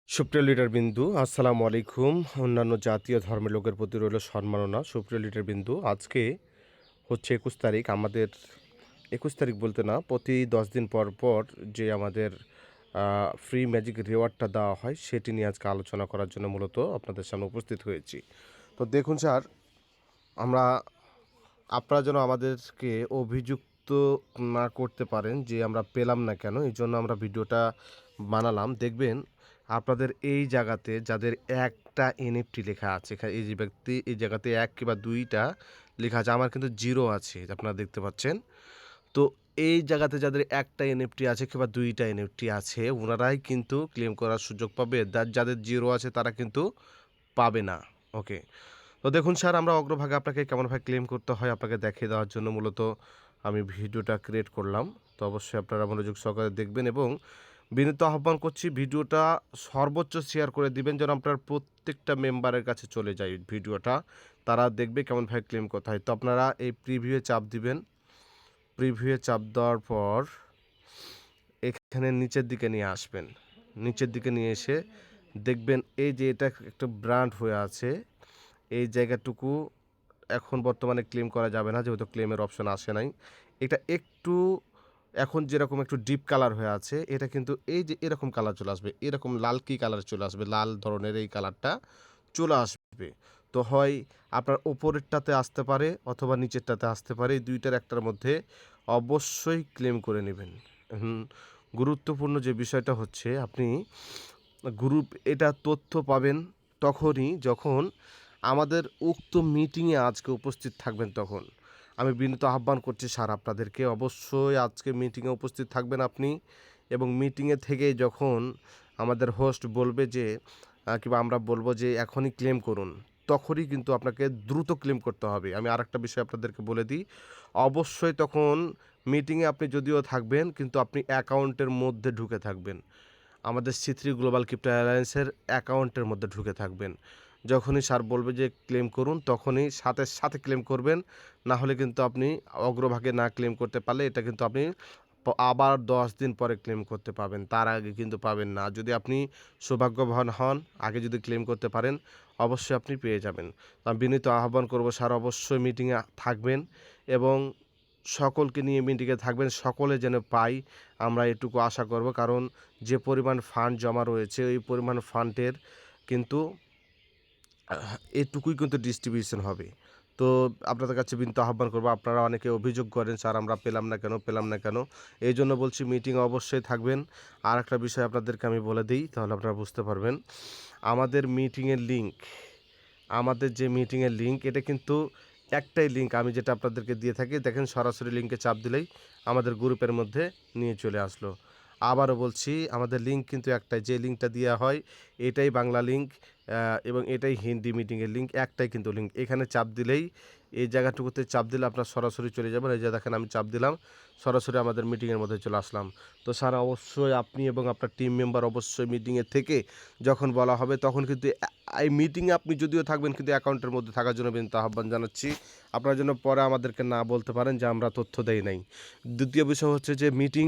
সুপ্রিয় লিডারবৃন্দু, আসসালামু আলাইকুম। অন্যান্য জাতীয় ধর্মের লোকের প্রতি রইল সম্মাননা। সুপ্রিয় লিডারবৃন্দু, আজকে হচ্ছে ২১ তারিখ। আমাদের ২১ তারিখ বলতে না, প্রতি ১০ দিন পর পর যে আমাদের ফ্রি ম্যাজিক রিওয়ার্ডটা দেওয়া হয়, সেটি নিয়ে আজকে আলোচনা করার জন্য মূলত আপনাদের সামনে উপস্থিত হয়েছি। তো দেখুন স্যার, আমরা আপনারা যেন আমাদেরকে অভিযুক্ত না করতে পারেন যে আমরা পেলাম না কেন, এই জন্য আমরা ভিডিওটা বানালাম। দেখবেন আপনাদের এই জায়গাতে যাদের একটা এনএফটি লেখা আছে, এই যে ব্যক্তি এই জায়গাতে ১ কিংবা ২টা লেখা আছে, আমার কিন্তু 0 আছে, আপনারা দেখতে পাচ্ছেন। তো এই জায়গাতে যাদের একটা এনএফটি আছে কিংবা ২টা এনএফটি আছে, ওনারাই কিন্তু ক্লেম করার সুযোগ পাবে। যাদের 0 আছে তারা কিন্তু পাবে না। ওকে। তো দেখুন স্যার, আমরা অগ্রভাগে আপনাকে কেমনভাবে ক্লেম করতে হয় আপনাকে দেখিয়ে দেওয়ার জন্য মূলত আমি ভিডিওটা ক্রিয়েট করলাম। তো অবশ্যই আপনারা মনোযোগ সহকারে দেখবেন এবং বিনীত আহ্বান করছি ভিডিওটা সর্বোচ্চ শেয়ার করে দিবেন যেন আপনার প্রত্যেকটা মেম্বারের কাছে চলে যায় ভিডিওটা। তারা দেখবে কেমনভাবে ক্লেম করতে হয়। তো আপনারা এই প্রিভিউয়ে চাপ দিবেন। প্রিভিউয়ে চাপ দেওয়ার পর এখানে নিচের দিকে নিয়ে আসবেন। নিচের দিকে নিয়ে এসে দেখবেন এই যে এটা একটা ব্র্যান্ড হয়ে আছে, এই জায়গাটুকু এখন বর্তমানে ক্লেম করা যাবে না, যেহেতু ক্লেমের অপশন আসে নাই। এটা একটু এখন যেরকম একটু ডিপ কালার হয়ে আছে, এটা কিন্তু এই যে এরকম কালার চলে আসবে, এরকম লালকি কালার চলে আসবে, লাল ধরনের এই কালারটা চলে আসবে। তো হয় আপনার ওপরেরটাতে আসতে পারে অথবা নিচেরটাতে আসতে পারে, এই দুইটার একটার মধ্যে অবশ্যই ক্লেম করে নেবেন। গুরুত্বপূর্ণ যে বিষয়টা হচ্ছে, আপনি এটা তথ্য পাবেন তখনই যখন আমাদের উক্ত মিটিংয়ে আজকে উপস্থিত থাকবেন তখন। আমি বিনীত আহ্বান করছি স্যার আপনাদেরকে, অবশ্যই আজকে মিটিংয়ে উপস্থিত থাকবেন আপনি এবং মিটিংয়ে থেকেই যখন আমাদের হোস্ট বলবে যে কিংবা আমরা বলবো যে এখনই ক্লেম করুন, তখনই কিন্তু আপনাকে দ্রুত ক্লেম করতে হবে। আমি আরেকটা বিষয় আপনাদেরকে বলে দিই, অবশ্যই তখন মিটিংয়ে আপনি যদিও থাকবেন কিন্তু আপনি অ্যাকাউন্টের মধ্যে ঢুকে থাকবেন। আমাদের C3 গ্লোবাল ক্রিপ্টো অ্যালায়েন্সের অ্যাকাউন্টের মধ্যে ঢুকে থাকবেন। যখনই স্যার বলবে যে ক্লেম করুন, তখনই সাথে সাথে ক্লেম করবেন। না হলে কিন্তু আপনি অগ্রভাগে না ক্লেম করতে পারলে এটা কিন্তু আপনি আবার ১০ দিন পরে ক্লেম করতে পাবেন। তার আগে কিন্তু পাবেন না। যদি আপনি সৌভাগ্যবান হন, আগে যদি ক্লেম করতে পারেন, অবশ্যই আপনি পেয়ে যাবেন। আমি বিনীত আহ্বান করব স্যার অবশ্যই মিটিংয়ে থাকবেন এবং সকলকে নিয়ে মিটিংয়ে থাকবেন। সকলে যেন পায়, আমরা এটুকু আশা করব। কারণ যে পরিমাণ ফান্ড জমা রয়েছে, ওই পরিমাণ ফান্ডের কিন্তু এটুকুই কিন্তু ডিস্ট্রিবিউশন হবে। তো আপনাদের কাছে বিনীত আহ্বান করব, আপনারা অনেকে অভিযোগ করেন স্যার আমরা পেলাম না কেন, পেলাম না কেন? এইজন্য বলছি মিটিংয়ে অবশ্যই থাকবেন। আরেকটা বিষয় আপনাদেরকে আমি বলে দেই, তাহলে আপনারা বুঝতে পারবেন। আমাদের মিটিংয়ের লিংক, আমাদের যে মিটিংয়ের লিংক, এটা কিন্তু একটাই লিংক আমি যেটা আপনাদেরকে দিয়ে থাকি। দেখেন সরাসরি লিংকে চাপ দিলেই আমাদের গ্রুপের মধ্যে নিয়ে চলে আসলো। আবারও বলছি, আমাদের লিংক কিন্তু একটাই, যে লিংকটা দেওয়া হয় এটাই বাংলা লিংক এবং এটাই হিন্দি মিটিংয়ের লিংক, একটাই কিন্তু লিংক। এখানে চাপ দিলেই এই জায়গাটুকুতে চাপ দিলে আপনার সরাসরি চলে যাবেন। এই যে দেখেন আমি চাপ দিলাম, সরাসরি আমাদের মিটিংয়ের মধ্যে চলে আসলাম। তো স্যার অবশ্যই আপনি এবং আপনার টিম মেম্বার অবশ্যই মিটিংয়ে থেকে যখন বলা হবে তখন কিন্তু এই মিটিংয়ে আপনি যদিও থাকবেন কিন্তু অ্যাকাউন্টের মধ্যে থাকার জন্য বিনীত আহ্বান জানাচ্ছি। আপনারা যেন পরে আমাদেরকে না বলতে পারেন যে আমরা তথ্য দেই নাই। দ্বিতীয় বিষয় হচ্ছে যে মিটিং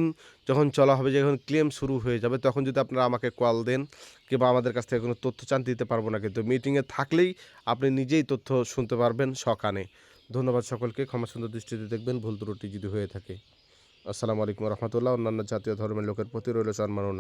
যখন চলা হবে, যখন ক্লেম শুরু হয়ে যাবে, তখন যদি আপনারা আমাকে কল দেন কিংবা আমাদের কাছ থেকে কোনো তথ্য চান, দিতে পারবো না। কিন্তু মিটিংয়ে থাকলেই আপনি নিজেই তথ্য শুনতে পারবেন সকানে। ধন্যবাদ সকলকে। ক্ষমা সুন্দর দৃষ্টিতে দেখবেন ভুল ত্রুটি যদি হয়ে থাকে। আসসালামু আলাইকুম রহমতুল্লাহ। অন্যান্য জাতীয় ধর্মের লোকের প্রতি রইল সম্মাননা।